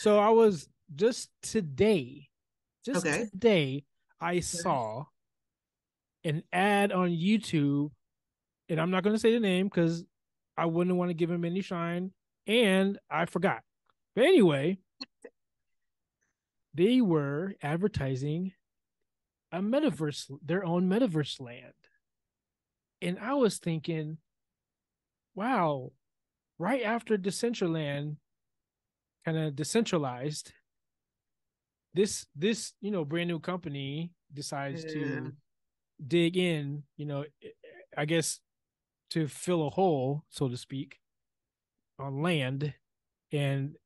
So I was just today, Okay. I saw an ad on YouTube, and I'm not going to say the name because I wouldn't want to give him any shine, and I forgot. But anyway, they were advertising a metaverse, their own metaverse land. And I was thinking, wow, right after Decentraland kind of decentralized, this brand new company decides Yeah. to dig in, I guess to fill a hole, so to speak, on land and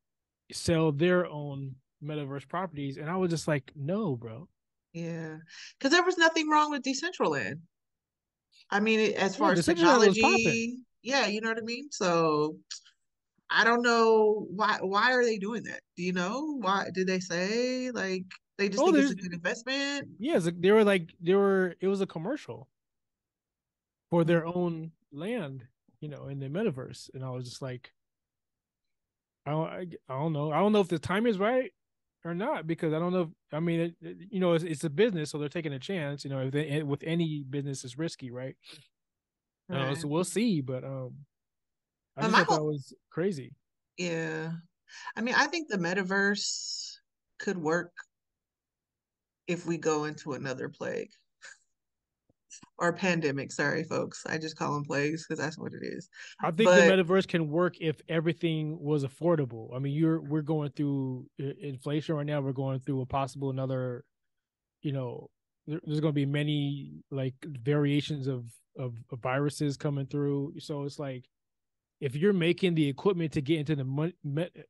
sell their own metaverse properties. And I was just like, no, bro. Yeah. Because there was nothing wrong with Decentraland. I mean, as Yeah, far as Decentraland was popping. technology, yeah, you know what I mean? So I don't know why are they doing that? Do you know? Why did they say like they just Oh, think it's there's a good investment? yeah, they were like they were. It was a commercial for Hmm. their own land, in the metaverse, and I was just like, I don't know. I don't know if the time is right or not because I don't know. If, I mean, it's a business, so they're taking a chance. If with any business, it's risky, right? Right. So we'll see, but I just My thought that whole was crazy. yeah. I mean, I think the metaverse could work if we go into another plague or pandemic. Sorry, folks. I just call them plagues because that's what it is. I think the But metaverse can work if everything was affordable. I mean, we're going through inflation right now. We're going through a possible another, there's going to be many like variations of viruses coming through. So it's like if you're making the equipment to get into the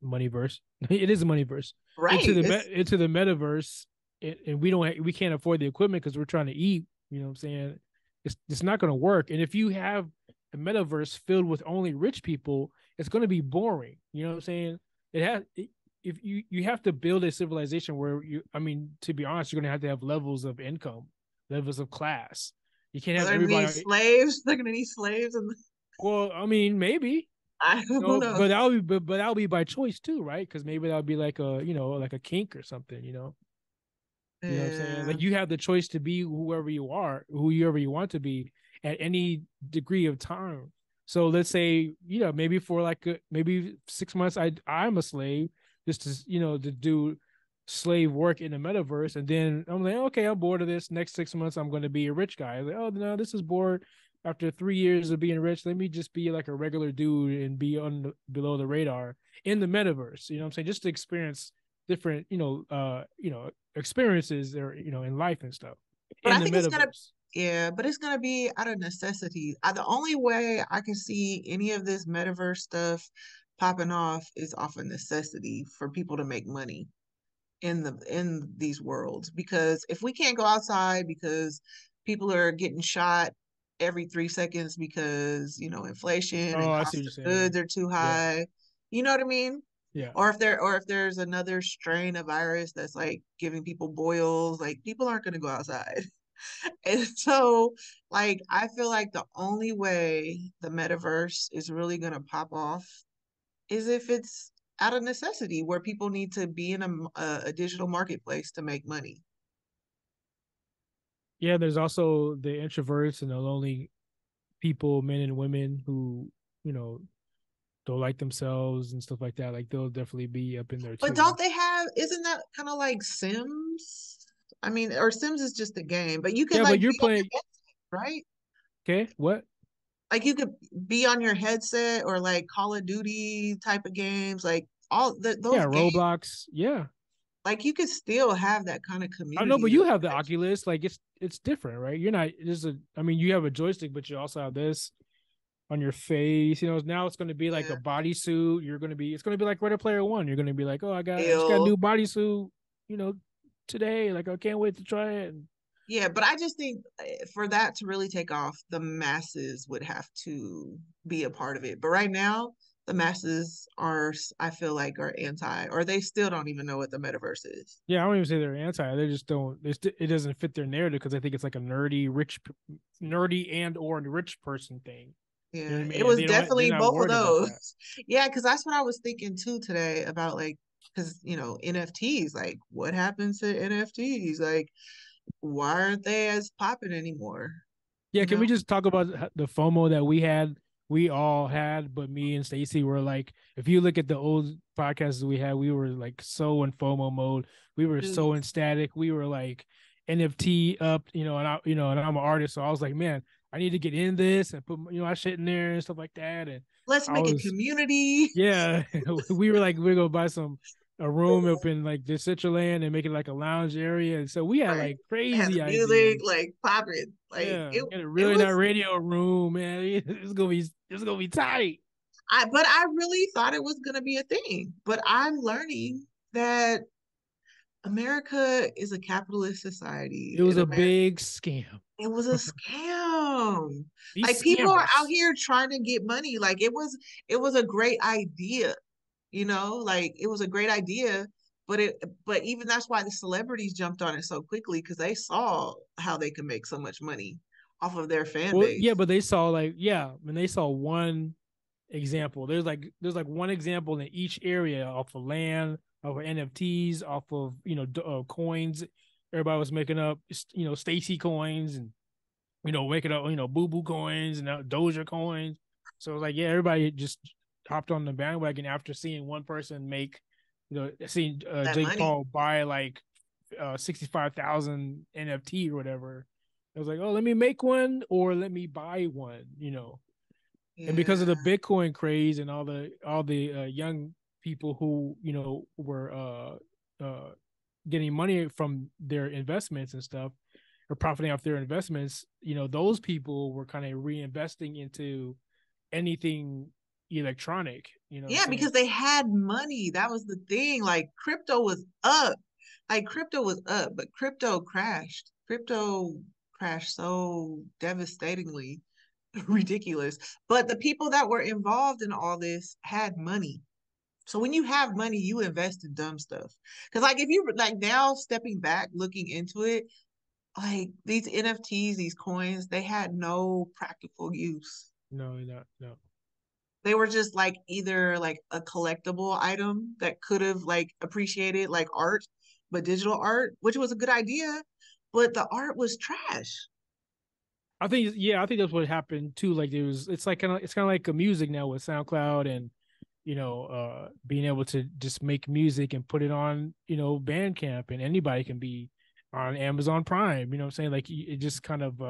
moneyverse, it is a moneyverse right, it's into the metaverse, and we can't afford the equipment because we're trying to eat. You know what I'm saying? It's not going to work. And if you have a metaverse filled with only rich people, it's going to be boring. You know what I'm saying? It has. If you have to build a civilization where I mean, to be honest, you're going to have levels of income, levels of class. You can't have they're gonna need everybody. slaves. They're gonna need slaves, and Well, I mean, maybe who knows? but that'll be by choice too, right? Because maybe that'll be like a like a kink or something. You know what I'm saying? Yeah. Like you have the choice to be whoever you want to be at any degree of time. So let's say, maybe for like maybe 6 months, I'm a slave just to to do slave work in the metaverse, and then I'm like, okay, I'm bored of this. Next 6 months, I'm going to be a rich guy. Like, oh no, this is bored. After 3 years of being rich, let me just be like a regular dude and be below the radar in the metaverse. You know what I'm saying? Just to experience different, experiences there, in life and stuff But in I the think it's gonna, metaverse. yeah, but it's gonna be out of necessity. The only way I can see any of this metaverse stuff popping off is off of necessity for people to make money in these worlds. Because if we can't go outside because people are getting shot every 3 seconds because, inflation Oh, and I see cost what you're of saying. goods are too Yeah, high. You know what I mean? yeah, Or if there's another strain of virus that's like giving people boils, like people aren't gonna go outside. And so, like, I feel like the only way the metaverse is really going to pop off is if it's out of necessity, where people need to be in a digital marketplace to make money. yeah. There's also the introverts and the lonely people, men and women who you know don't like themselves and stuff like that. Like they'll definitely be up in there But too. don't they have, isn't that kind of like Sims? I mean, or Sims is just a game, but you could Yeah, like but be you're on your playing. headset, right? Okay, what? Like you could be on your headset or like Call of Duty type of games, like Yeah, those games, Roblox. Yeah, like you could still have that kind of I know, community but that you have the Oculus. Like it's different, right? You're not. There's a. I mean, you have a joystick, but you also have this on your face. Now it's going to be like a yeah, bodysuit. It's going to be like Ready Player One. You're going to be like, oh, I just got a ill. new bodysuit, you know, today. Like I can't wait to try it. Yeah, but I just think for that to really take off, the masses would have to be a part of it. But right now, the masses are, I feel like, are anti, or they still don't even know what the metaverse is. Yeah, I don't even say they're anti. They just don't. It doesn't fit their narrative because I think it's like a nerdy and or rich person thing. You know Yeah, what I it mean? And was they don't. They're definitely not both of worried about those. that. Yeah, because that's what I was thinking too today about like because NFTs, like what happens to NFTs? Like why aren't they as popping anymore? Yeah, You can we know? just talk about the FOMO that we all had, but me and Stacy were like, if you look at the old podcasts we had, we were like so in FOMO mode. We were so Dude, ecstatic. We were like NFT up, and I'm an artist, so I was like, man, I need to get in this and put my shit in there and stuff like that. And let's I make a was community. yeah, we were like, we're gonna buy a room up in like Decentraland and make it like a lounge area. And so we had Right. like Had the crazy music ideas. like popping. Like Yeah, it got a it really nice was radio room, man. It's gonna be tight. but I really thought it was gonna be a thing. But I'm learning that America is a capitalist society It was in a America. big scam. It was a scam. These Like people are out scammers. here trying to get money. Like it was a great idea, like it was a great idea, but even that's why the celebrities jumped on it so quickly because they saw how they could make so much money off of their fan Well, yeah, base. but they saw when they saw one example. There's like one example in each area off of land, off of NFTs, off of coins. Everybody was making up Stacy coins and making up Boo Boo coins and Doja coins. So it was like yeah, everybody just hopped on the bandwagon after seeing one person make seeing That Jake money. Paul buy like 65,000 NFT or whatever. I was like, oh, let me make one or let me buy one. And because of the Yeah. Bitcoin craze and all the young people who were getting money from their investments and stuff or profiting off their investments, those people were kind of reinvesting into anything electronic. You know what I'm Yeah, saying? because they had money. That was the thing. Like crypto was up. Like crypto was up, but crypto crashed. Crypto crashed so devastatingly ridiculous. But the people that were involved in all this had money. So when you have money, you invest in dumb stuff. Because like if you like now stepping back, looking into it, like these NFTs, these coins, they had no practical use. No, no, no. They were just like either like a collectible item that could have like appreciated like art, but digital art, which was a good idea, but the art was trash. I think that's what happened too. Like it's kind of like a music now with SoundCloud and being able to just make music and put it on Bandcamp and anybody can be on Amazon Prime. You know what I'm saying? Like it just kind of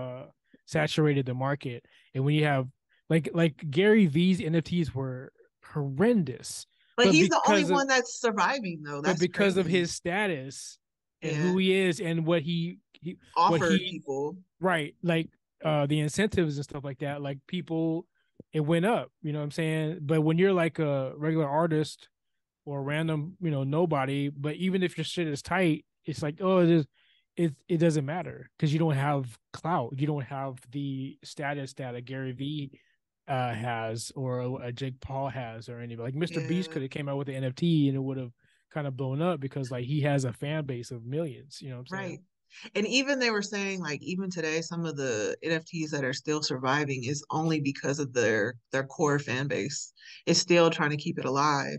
saturated the market. And when you have like Gary V's NFTs were horrendous, But but he's the only because of one that's surviving though. but That's because of crazy. his status and Yeah. who he is and what Offered he people. right, like the incentives and stuff like that, like people it went up, you know what I'm saying? But when you're like a regular artist or a random, nobody, but even if your shit is tight, it's like, oh, it doesn't matter because you don't have clout. You don't have the status that a Gary V has or a Jake Paul has or anybody. Like Mr. Beast Yeah. could have came out with the NFT and it would have kind of blown up because like he has a fan base of millions, you know what I'm saying? Right. And even they were saying like even today some of the NFTs that are still surviving is only because of their core fan base. It's still trying to keep it alive.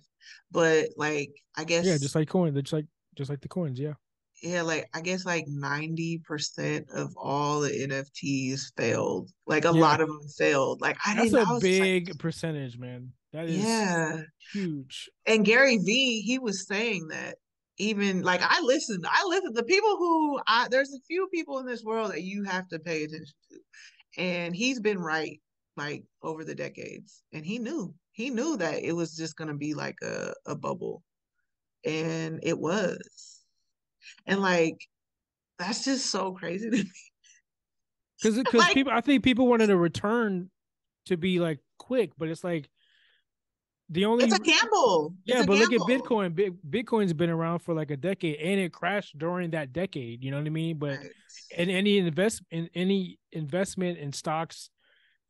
But like I Yeah, guess just like coins, just like the coins, yeah. yeah, like I guess like 90% of all the NFTs failed. Like a Yeah, lot of them failed. Like that's a I was just like, big percentage, man. That is yeah. huge. And Gary V, he was saying that even like I listened to people who there's a few people in this world that you have to pay attention to. And he's been right like over the decades. And he knew that it was just gonna be like a bubble. And it was. And like that's just so crazy to me. Because Like I think people wanted a return to be like quick, but it's like the it's only a gamble. It's yeah, a but look at gamble. Bitcoin. Bitcoin's been around for like a decade, and it crashed during that decade. You know what I mean? But Right. in any investment in stocks,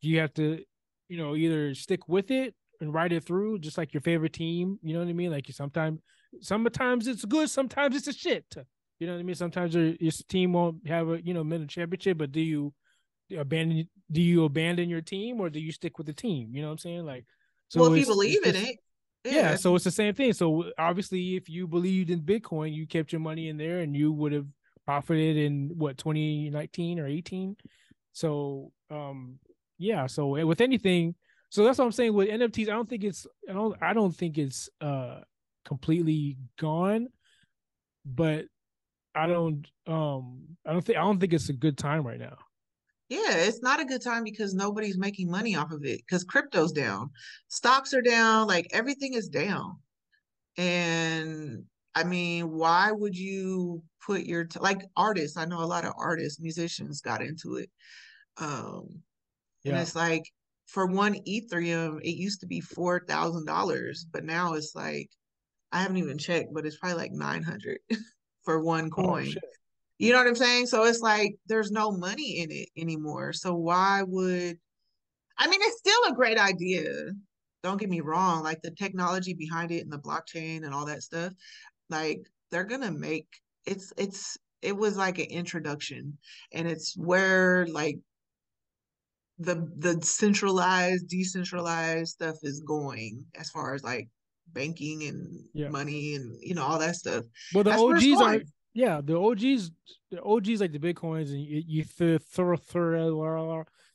you have to, either stick with it and ride it through, just like your favorite team. You know what I mean? Like sometimes it's good, sometimes it's a shit. You know what I mean? Sometimes your team won't have a win a championship, but do you abandon your team or do you stick with the team? You know what I'm saying? Like, Well, so if you it's believe in just it. Yeah, Yeah, so it's the same thing. So obviously, if you believed in Bitcoin, you kept your money in there, and you would have profited in what 2019 or 18. So yeah. So with anything, so that's what I'm saying with NFTs. I don't think it's completely gone, but I don't think it's a good time right now. yeah, it's not a good time because nobody's making money off of it because crypto's down, stocks are down, like everything is down. And I mean, why would you put your like artists? I know a lot of artists, musicians got into it. And Yeah. it's like for one Ethereum, it used to be $4,000, but now it's like I haven't even checked, but it's probably like 900 for one Oh coin. shit. You know what I'm saying? So it's like there's no money in it anymore. So why would I mean it's still a great idea. Don't get me wrong, like the technology behind it and the blockchain and all that stuff, like they're gonna make it was like an introduction and it's where like the centralized, decentralized stuff is going as far as like banking and Yeah. money and all that stuff. Well, the That's where it's OGs going. are, yeah, the OGs like the Bitcoins and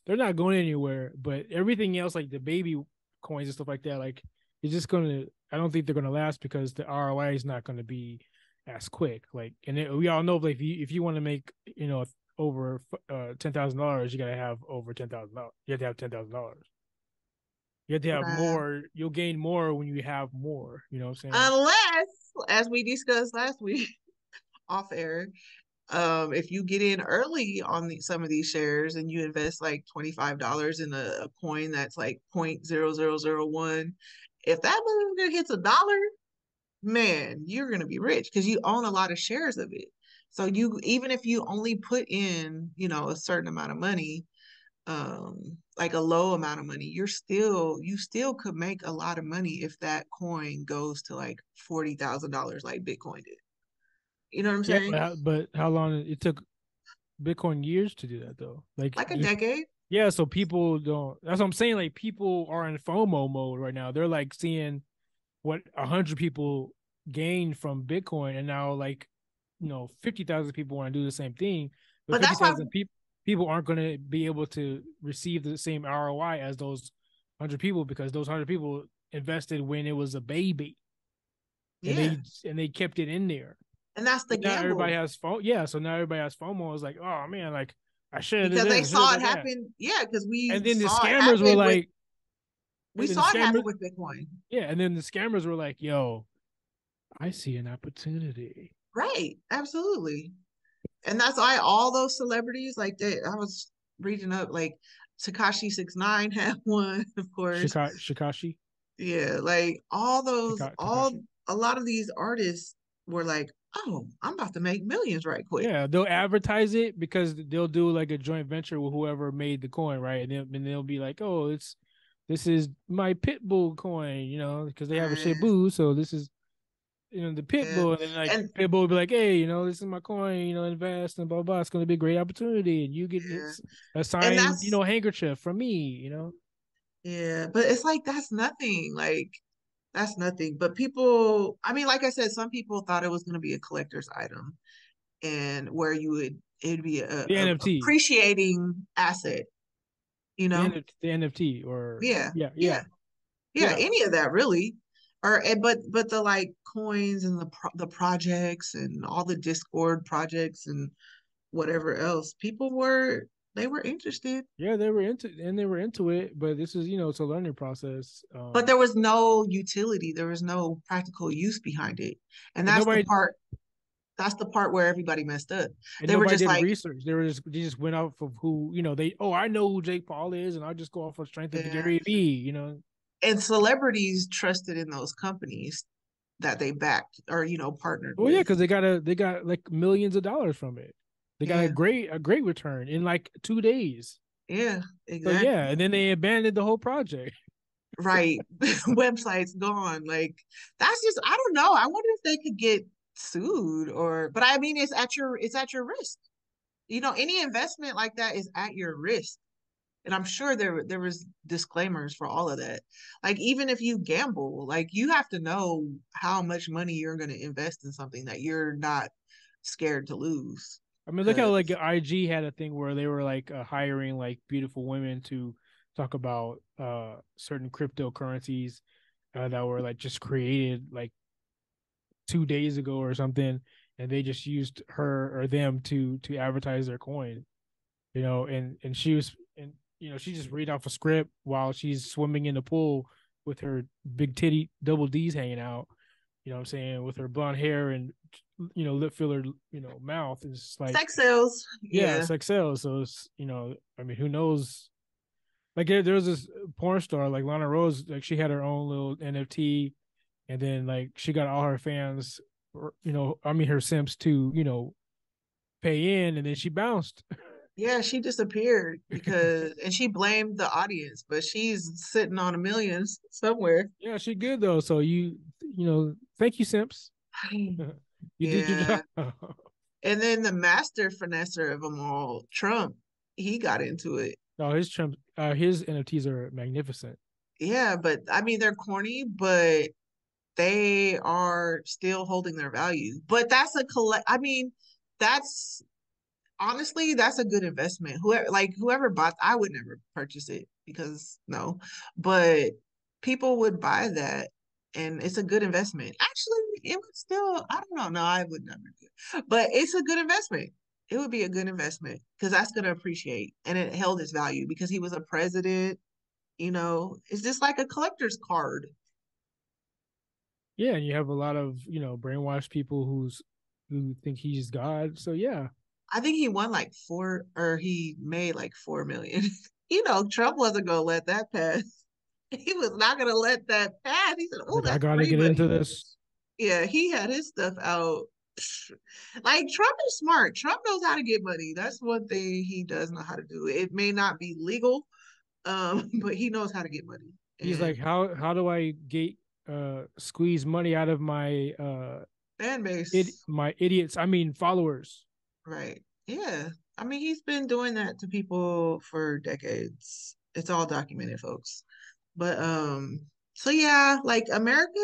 they're not going anywhere. But everything else, like the baby coins and stuff like that, like it's just gonna. I don't think they're gonna last because the ROI is not gonna be as quick. Like, and we all know, like, if you want to make, over $10,000, you gotta have over $10,000. You have to have $10,000. You have to have Right. more. You'll gain more when you have more. You know what I'm saying? Unless, as we discussed last week off air, if you get in early on some of these shares and you invest like $25 in a coin that's like 0.0001, if that motherfucker hits $1, man, you're gonna be rich because you own a lot of shares of it. So you even if you only put in, a certain amount of money, like a low amount of money, you still could make a lot of money if that coin goes to like $40,000 like Bitcoin did. You know what I'm Yeah, saying? but how long it took Bitcoin years to do that though? Like Like a just decade. yeah, so people don't. That's what I'm saying. Like people are in FOMO mode right now. They're like seeing what 100 people gained from Bitcoin, and now like 50,000 people want to do the same thing, but But that's why, 50,000 people aren't going to be able to receive the same ROI as those 100 people because those 100 people invested when it was a baby, and yeah. they kept it in there. And that's the But now everybody gamble has FOMO. Yeah, so now everybody has FOMO. It's like, oh man, like I should have did because they this, I should have saw it did that. happen. Yeah, because we And then the saw it scammers were happen with like, we and then the saw it happen scammers, with Bitcoin. yeah, and then the scammers were like, yo, I see an opportunity. Right. Absolutely. And that's why all those celebrities like that. I was reading up like Takashi 69 had one, of course. Shikashi, Yeah, like all those, all Takashi. a lot of these artists were like, "Oh, I'm about to make millions right quick." Yeah, they'll advertise it because they'll do like a joint venture with whoever made the coin, right? And they'll be like, oh, this is my Pitbull coin, because they have a Right. Shibu, so this is the Yeah, Pitbull, and then like and Pitbull will be like, hey, this is my coin, invest and blah blah. It's gonna be a great opportunity, and you get yeah, this a and signed, that's handkerchief from me. yeah, but it's like that's nothing. Like that's nothing. But people, I mean, like I said, some people thought it was going to be a collector's item, and where it'd be The a NFT, appreciating asset. You know? the NFT, or Yeah, yeah, yeah. yeah, Yeah, yeah. any of that really. Or but the like coins and the projects and all the Discord projects and whatever else, they were interested, Yeah, they were into it, but this is, it's a learning process. but there was no utility, there was no practical use behind it. And And nobody that's the part where everybody messed up. and They were nobody just did like, research. They just went off of who, I know who Jake Paul is, and I'll just go off of strength of the yeah. Gary V. And celebrities trusted in those companies that they backed or partnered Well, yeah, with. because they got like millions of dollars from it. They got Yeah, a great return in like 2 days. yeah, So yeah, exactly. and then they abandoned the whole project. Right. Websites gone. Like that's just I don't know. I wonder if they could get sued or but I mean it's at your risk. Any investment like that is at your risk. And I'm sure there was disclaimers for all of that. Like even if you gamble, like you have to know how much money you're going to invest in something that you're not scared to lose. I mean, look how like Cause IG had a thing where they were like hiring like beautiful women to talk about certain cryptocurrencies that were like just created like 2 days ago or something, and they just used her or them to advertise their coin, and she was and she just read off a script while she's swimming in the pool with her big titty double D's hanging out, what I'm saying, with her blonde hair and lip filler, mouth is like, sex sales, yeah, yeah. sex sells. So it's, I mean, who knows? Like there was this porn star like Lana Rose, like she had her own little NFT, and then like she got all her fans, or, I mean her simps to pay in, and then she bounced. Yeah, she disappeared because, and she blamed the audience, but she's sitting on a millions somewhere. Yeah, she good though. So thank you, simps. You did your Yeah. job. And then the master finesser of them all, Trump, he got into it. No, his NFTs are magnificent. Yeah, but I mean, they're corny, but they are still holding their value. But that's a collect. I mean, that's honestly, that's a good investment. Whoever bought, I would never purchase it because no, but people would buy that, and it's a good investment. Actually, it would still. I don't know. No, I would never do it, but it's a good investment. It would be a good investment because that's going to appreciate, and it held its value because he was a president. It's just like a collector's card. Yeah, and you have a lot of brainwashed people who think he's God. So yeah, I think he won like four, or he made like 4 million. Trump wasn't gonna let that pass. He was not gonna let that pass. He said, "Oh, like I that's gotta free get into money." this. Yeah, he had his stuff out. Like Trump is smart. Trump knows how to get money. That's one thing he does know how to do. It may not be legal, but he knows how to get money. He's And like, how do I get squeeze money out of my fan base, my idiots? I mean followers. right? Yeah. I mean, he's been doing that to people for decades. It's all documented, folks. But so yeah, like America,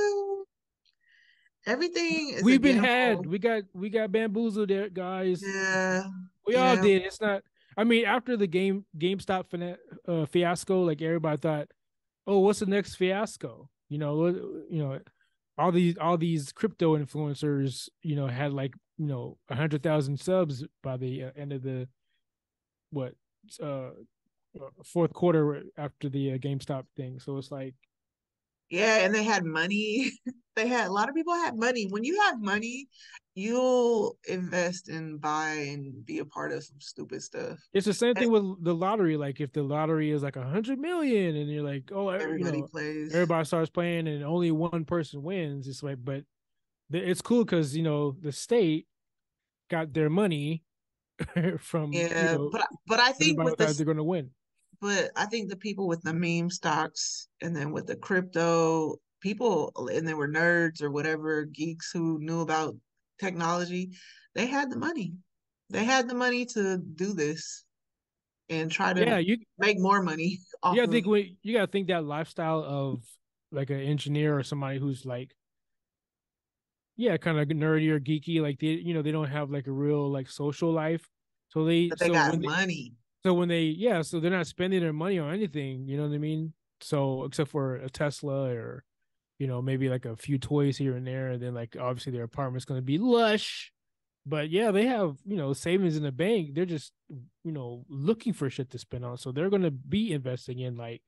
everything is a We've been had. gamble. We got bamboozled there, guys. Yeah, We all yeah, did. It's not. I mean, after the GameStop fiasco, like everybody thought, oh, what's the next fiasco? All these crypto influencers, had like 100,000 subs by the end of the what uh fourth quarter after the GameStop thing. So it's like, yeah. And they had money. They had a lot of people had money. When you have money, you'll invest and buy and be a part of some stupid stuff. it's the same And thing with the lottery. Like if the lottery is like 100 million, and you're like, oh, everybody plays. everybody starts playing, and only one person wins. It's like, but it's cool because the state got their money from Yeah, but I think everybody with thought this, they're going to win. but I think the people with the meme stocks and then with the crypto people, and they were nerds or whatever, geeks who knew about technology, they had the money. They had the money to do this and try to Yeah, make more money you off gotta of think you gotta think that lifestyle of like an engineer or somebody who's like, yeah, kind of nerdy or geeky, like they don't have like a real like social life. So they that they so got when they money. so when they yeah, so they're not spending their money on anything, you know what I mean? So except for a Tesla or maybe like a few toys here and there, and then like obviously their apartment's gonna be lush. But yeah, they have, savings in the bank. They're just, looking for shit to spend on. So they're gonna be investing in like,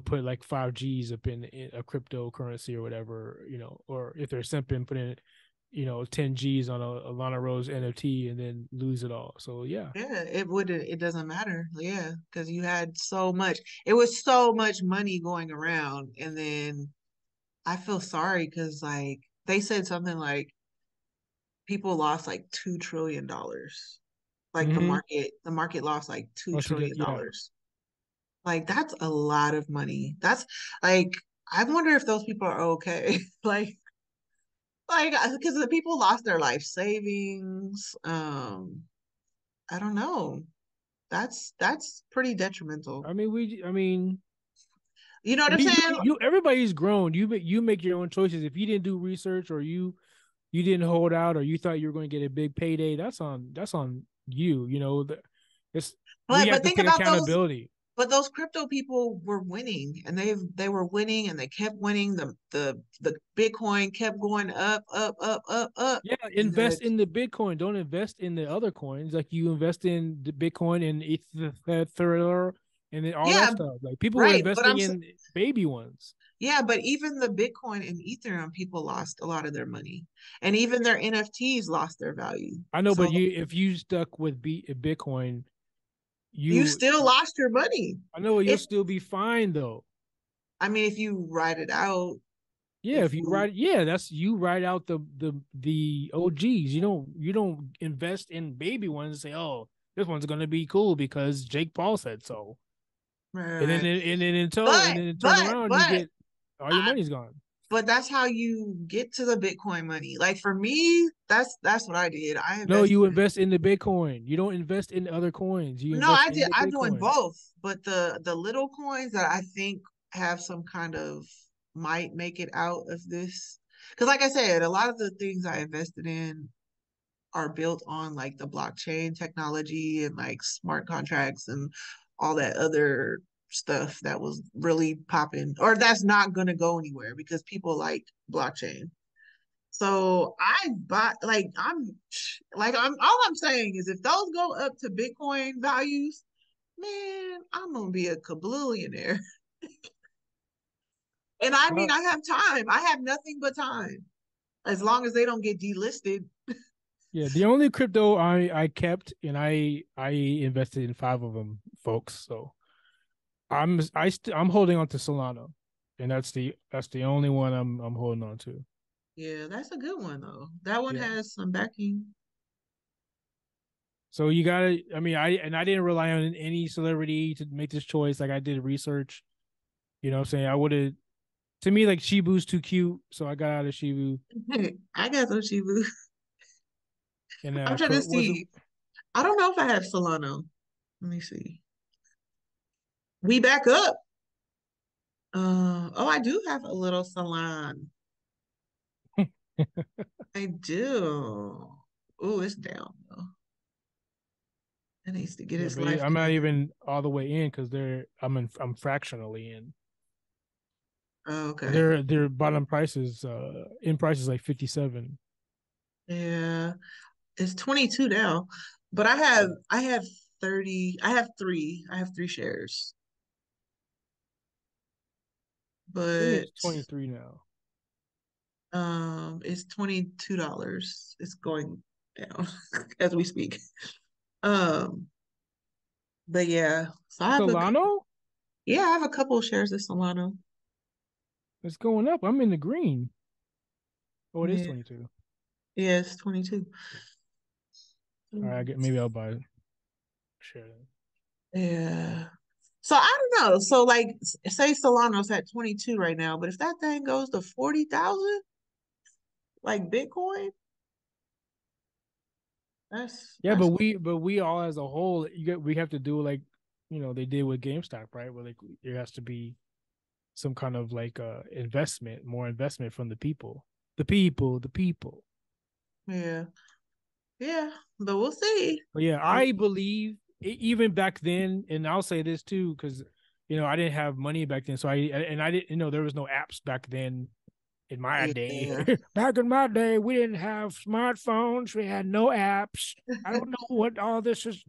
put like 5Gs up in a cryptocurrency or whatever, or if they're simping, put in, 10 G's on a Lana Rose NFT and then lose it all. So yeah. Yeah, it doesn't matter. Yeah, because you had so much. It was so much money going around, and then I feel sorry because like they said something like people lost like $2 trillion. Like the Mm-hmm. market lost like two Oh, she did. trillion Yeah. dollars. Like that's a lot of money. That's like I wonder if those people are okay. like because the people lost their life savings. I don't know. That's pretty detrimental. I mean, You know what I'm saying? everybody's grown. You make your own choices. If you didn't do research, or you didn't hold out, or you thought you were going to get a big payday, that's on you. It's we have But to think take about those. accountability. But those crypto people were winning, and they were winning, and they kept winning. The Bitcoin kept going up, up, up, up, up. Yeah, And invest in the Bitcoin. Don't invest in the other coins. Like you invest in the Bitcoin and Ether and then all that yeah, stuff. Like people were right. But investing in baby ones. yeah, but even the Bitcoin and Ethereum people lost a lot of their money, and even their NFTs lost their value. I know, So but if you stuck with Bitcoin, you you still lost your money. I know you'll If still be fine though. I mean, if you write it out, Yeah, if if you you write, that's you write out the OGs. You don't invest in baby ones and say, oh, this one's gonna be cool because Jake Paul said so. right, And then right. turn around, you But get all your I, money's gone. but that's how you get to the Bitcoin money. Like for me, that's what I did. I No, invested you in. invest in the Bitcoin. You don't invest in other coins. You No, invest I in did. the I joined Bitcoin. both, but the little coins that I think have some kind of might make it out of this. Because, like I said, a lot of the things I invested in are built on like the blockchain technology and like smart contracts and all that other stuff that was really popping, or that's not going to go anywhere because people like blockchain. So I bought I'm all I'm saying is if those go up to Bitcoin values, man, I'm gonna be a kablillionaire. And I mean Well, I have time. I have nothing but time. As long as they don't get delisted. yeah, the only crypto I kept, and I invested in 5 of them, folks. So I'm holding on to Solana, and that's the only one I'm holding on to. Yeah, that's a good one though. That one Yeah. has some backing. So you gotta. I mean, I didn't rely on any celebrity to make this choice. Like I did research. You know what I'm saying? I would have. To me, like Shibu's too cute, so I got out of Shibu. I got some Shibu. And I'm trying to was it? see. I don't know if I have Solano. Let me see. We back up. Oh, I do have a little salon. I do. Oh, it's down though. It needs to get Yeah, his but life I'm not together. even all the way in because I'm fractionally in. Oh, okay. Their bottom prices in prices like 57. Yeah. It's 22 now. But I have 30. I have three shares. I think But it's 23 now. it's $22. It's going down as we speak. Um, but yeah. So Solano I have a couple of shares of Solano. is going up. I'm in the green. Oh, it is Yeah. 22. Yeah, it's 22. All right, maybe I'll buy it. Share that. Yeah. So I don't know. So like say Solano's at 22 right now, but if that thing goes to 40,000 like Bitcoin, Yeah, that's but we all as a whole, we have to do like they did with GameStop, right? Where like there has to be some kind of like more investment from the people, the people. yeah. Yeah, but we'll see. But yeah, Um, I believe even back then, and I'll say this too, because I didn't have money back then, so I didn't there was no apps back then in my day. yeah. Back in my day, we didn't have smartphones, we had no apps. I don't know what all this is.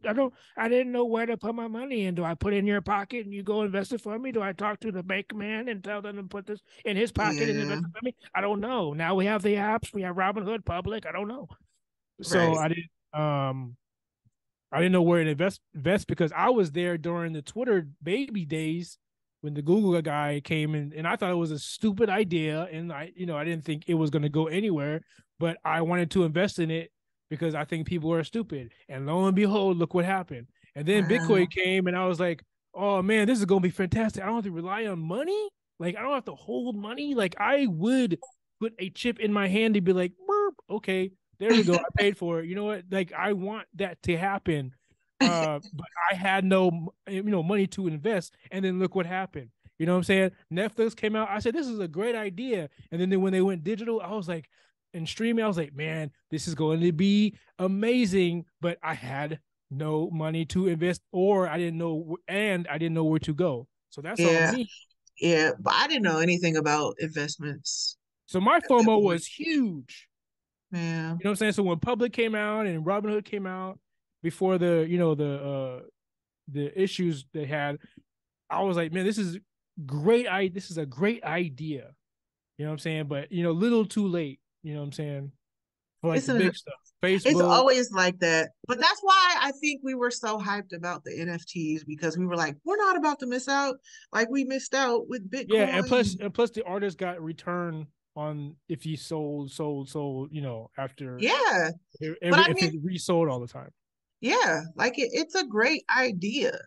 I didn't know where to put my money in. Do I put it in your pocket and you go invest it for me? Do I talk to the bank man and tell them to put this in his pocket and Yeah, invest it for me? I don't know. Now we have the apps. We have Robinhood Public. I don't know. So right. I didn't know where to invest because I was there during the Twitter baby days when the Google guy came in, and I thought it was a stupid idea, and I didn't think it was going to go anywhere, but I wanted to invest in it because I think people are stupid. And lo and behold, look what happened. And then Wow. Bitcoin came, and I was like, oh man, this is going to be fantastic. I don't have to rely on money. Like I don't have to hold money. Like I would put a chip in my hand and be like, okay, there we go. I paid for it. You know what? Like I want that to happen. But I had no, money to invest. And then look what happened. You know what I'm saying? Netflix came out. I said, this is a great idea. And then when they went digital, I was like, and streaming, I was like, man, this is going to be amazing. But I had no money to invest, or I didn't know, and I didn't know where to go. So that's on Yeah, me. yeah, but I didn't know anything about investments So my at that FOMO point. was huge. Yeah, You know what I'm saying? So when Public came out and Robinhood came out before the issues they had, I was like, man, this is great. This is a great idea. You know what I'm saying? But little too late. You know what I'm saying? For like it's the an big stuff, it's Facebook. always like that. But that's why I think we were so hyped about the NFTs because we were like, we're not about to miss out like we missed out with Yeah, and Bitcoin. plus the artist got return on if he sold. After Yeah, but I if mean, it resold all the time. yeah, like it's a great idea,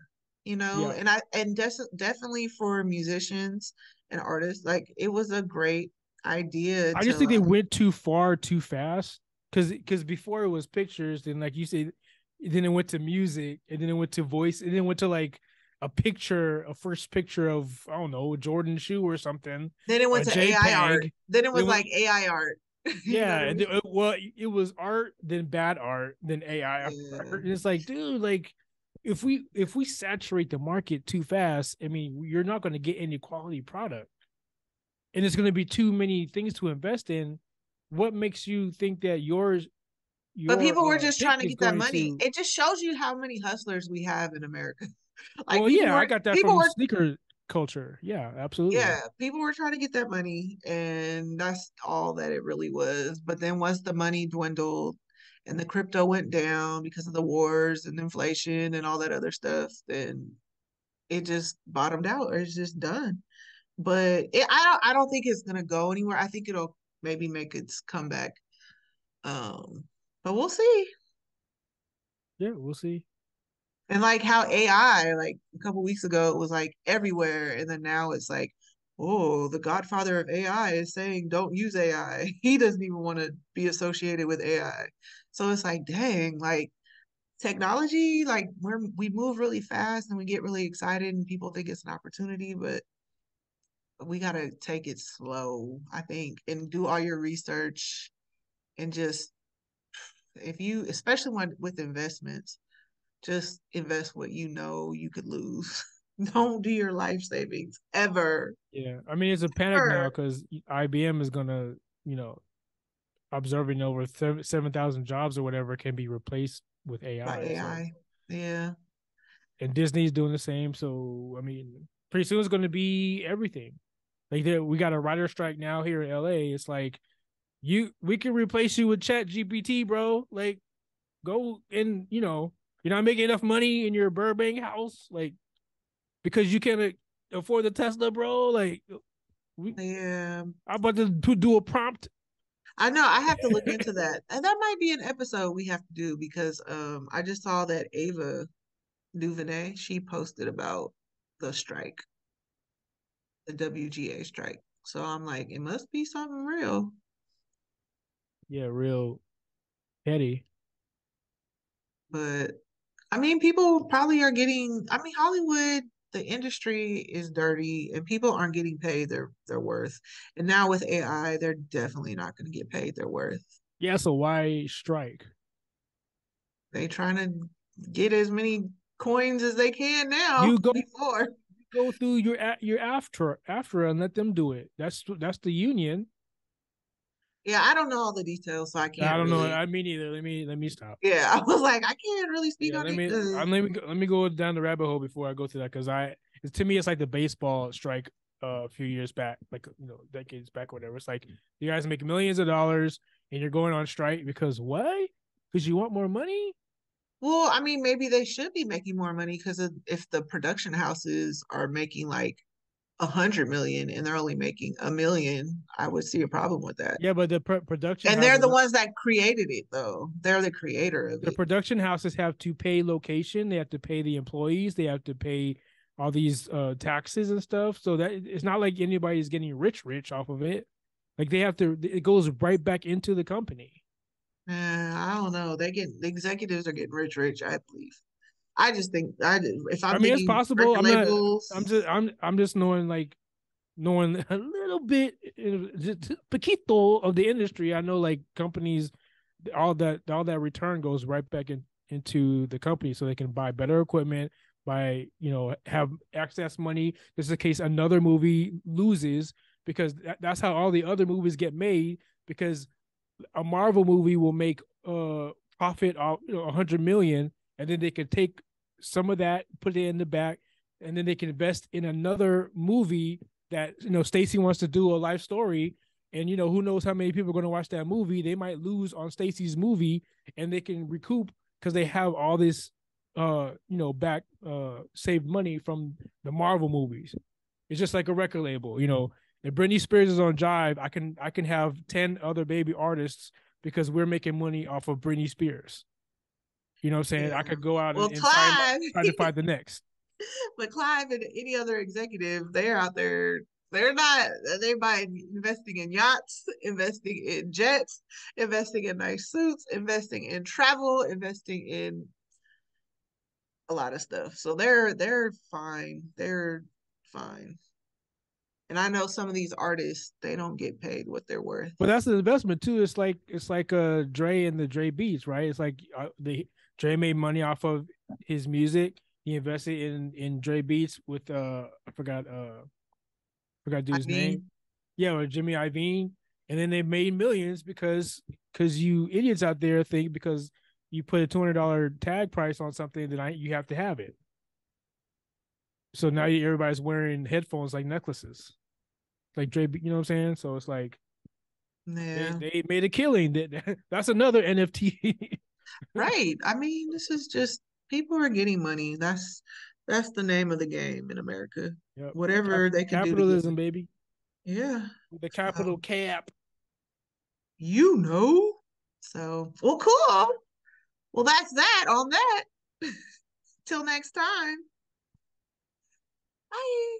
Yeah, and definitely for musicians and artists, like it was a great idea I just to think they like, went too far too fast because before it was pictures, then like you said, then it went to music, and then it went to voice, and then it went to like a first picture of I don't know Jordan shoe or something, then it a went to AI art, JPEG. then it was Then like AI art, you know yeah, what I and mean? well, it was art, then bad art, then AI art. Yeah. And it's like, dude, like if we saturate the market too fast, I mean, you're not going to get any quality product, and it's going to be too many things to invest in. What makes you think that But your people were just pick trying to is get that going money. to? It just shows you how many hustlers we have in America. Like Well, yeah, I got that people from were sneaker culture. Yeah, absolutely. yeah, people were trying to get that money, and that's all that it really was. But then once the money dwindled and the crypto went down because of the wars and inflation and all that other stuff, then it just bottomed out or it's just done. But I don't think it's gonna go anywhere. I think it'll maybe make its comeback. Um, but we'll see. Yeah, we'll see. And like how AI, like a couple weeks ago, it was like everywhere, and then now it's like, oh, the godfather of AI is saying don't use AI. He doesn't even want to be associated with AI. So it's like, dang, like technology, like we move really fast and we get really excited and people think it's an opportunity, but we gotta take it slow, I think, and do all your research and just if you, especially with investments, just invest what you know you could lose. Don't do your life savings ever. Yeah, I mean, it's a panic now Ever. because IBM is gonna, observing over 7,000 jobs or whatever can be replaced with By AI. So, AI. Yeah. and Disney's doing the same. So, I mean, pretty soon it's going to be everything. Like, we got a writer strike now here in LA. It's like we can replace you with Chat GPT, bro. Like, go and you're not making enough money in your Burbank house, like because you can't afford the Tesla, bro. Like, we Yeah. I'm about to do a prompt. I know I have to look into that. And that might be an episode we have to do because I just saw that Ava DuVernay, she posted about the strike, the WGA strike. So I'm like, it must be something real. Yeah, real petty. But I mean, people probably are getting, I mean, Hollywood, the industry is dirty and people aren't getting paid their worth. And now with AI, they're definitely not going to get paid their worth. Yeah, so why strike? They trying to get as many coins as they can now You go before. go through your after and let them do it. That's the union. Yeah, I don't know all the details, so I I can't don't know. really. I mean either. Let me stop. Yeah, I was like, I can't really speak Yeah, on let it me because let me go down the rabbit hole before I go to that because to me it's like the baseball strike a few years back, like decades back, or whatever. It's like you guys make millions of dollars and you're going on strike because why? Because you want more money? well, I mean, maybe they should be making more money because if the production houses are making like 100 million and they're only making 1 million, I would see a problem with that. Yeah, but the production And they're houses the ones that created it, though. They're the creator of the it. production houses have to pay location, they have to pay the employees, they have to pay all these taxes and stuff. So that it's not like anybody's getting rich off of it. Like they have to, it goes right back into the company. I don't know. The executives are getting rich, I believe. I just think if I I'm mean, it's thinking possible. record labels, I'm just knowing knowing a little bit, just poquito of the industry. I know like companies, all that return goes right back into the company, so they can buy better equipment, buy have access money. This is in case another movie loses, because that's how all the other movies get made. Because a Marvel movie will make profit of 100 million, and then they can take some of that, put it in the back, and then they can invest in another movie that Stacy wants to do a life story. And who knows how many people are going to watch that movie. They might lose on Stacy's movie, and they can recoup because they have all this back saved money from the Marvel movies. It's just like a record label. If Britney Spears is on Jive, I can have 10 other baby artists because we're making money off of Britney Spears. You know what I'm saying? yeah. I could go out Well, and sign them up, Clive, try to find the next. but Clive and any other executive, they're out there. They're not. They're buying, investing in yachts, investing in jets, investing in nice suits, investing in travel, investing in a lot of stuff. So they're fine. They're fine. And I know some of these artists, they don't get paid what they're worth. But that's an investment too. It's like Dre and the Dre Beats, right? It's like Dre made money off of his music. He invested in Dre Beats with I forgot I dude's name. mean, Yeah, or Jimmy Iovine, and then they made millions because you idiots out there think because you put a $200 tag price on something that you have to have it. So now everybody's wearing headphones like necklaces, like Dre. You know what I'm saying? So it's like yeah, they made a killing. That's another NFT. right. I mean, this is just people are getting money. That's the name of the game in America. Yep. Whatever they can do to get Capitalism, money. baby. Yeah. The So capital cap. you know. So well, cool. Well, that's that on that. Till next time. Bye.